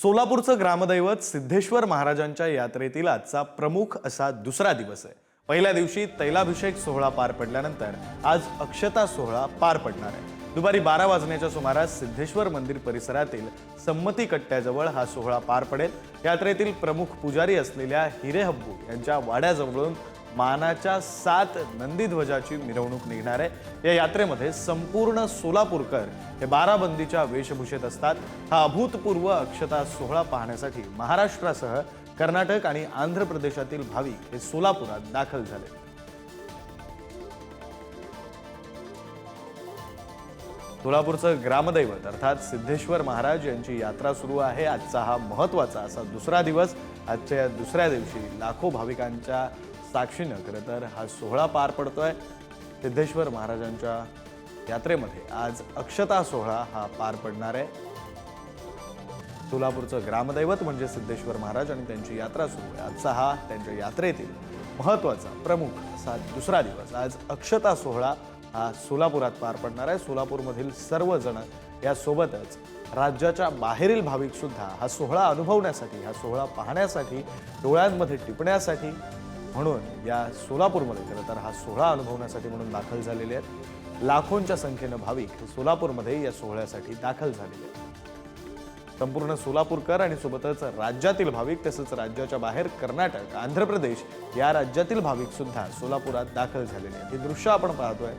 सोलापूरचं ग्रामदैवत सिद्धेश्वर महाराजांच्या यात्रेतील आजचा प्रमुख असा दुसरा दिवस आहे। पहिल्या दिवशी तैलाभिषेक सोहळा पार पडल्यानंतर आज अक्षता सोहळा पार पडणार आहे। दुपारी 12 वाजण्याच्या सुमारास सिद्धेश्वर मंदिर परिसरातील संमती कट्ट्याजवळ हा सोहळा पार पडेल। यात्रेतील प्रमुख पुजारी असलेल्या हिरेहब्बू यांच्या वाड्याजवळून मानाच्या 7 नंदीध्वजाची मिरवणूक निघणार आहे। या यात्रेमध्ये संपूर्ण सोलापूरकर हे 12 बंदीच्या वेशभूषेत असतात। हा अभूतपूर्व अक्षता सोहळा पाहण्यासाठी महाराष्ट्रासह कर्नाटक आणि आंध्र प्रदेशातील भाविक हे सोलापुरात दाखल झाले। सोलापूरचं ग्रामदैवत अर्थात सिद्धेश्वर महाराज यांची यात्रा सुरू आहे। आजचा हा महत्त्वाचा असा दुसरा दिवस। आजच्या दुसऱ्या दिवशी लाखो भाविकांच्या साक्षीनं खरं तर हा सोहळा पार पडतोय। सिद्धेश्वर महाराजांच्या यात्रेमध्ये आज अक्षता सोहळा हा पार पडणार आहे। सोलापूरचं ग्रामदैवत म्हणजे सिद्धेश्वर महाराज आणि त्यांची यात्रा सुरू आहे। आजचा हा त्यांच्या यात्रेतील महत्त्वाचा प्रमुख असा दुसरा दिवस। आज अक्षता सोहळा हा सोलापुरात पार पडणार आहे। सोलापूरमधील सर्वजण यासोबतच राज्याच्या बाहेरील भाविक सुद्धा हा सोहळा अनुभवण्यासाठी, हा सोहळा पाहण्यासाठी, डोळ्यांमध्ये टिपण्यासाठी म्हणून या सोलापूरमध्ये खरं तर हा सोहळा अनुभवण्यासाठी म्हणून दाखल झालेले आहेत। लाखोंच्या संख्येनं भाविक सोलापूरमध्ये या सोहळ्यासाठी दाखल झालेले आहेत। संपूर्ण सोलापूरकर आणि सोबतच राज्यातील भाविक तसंच राज्याच्या बाहेर कर्नाटक, आंध्र प्रदेश या राज्यातील भाविक सुद्धा सोलापुरात दाखल झालेले आहेत। हे दृश्य आपण पाहतोय।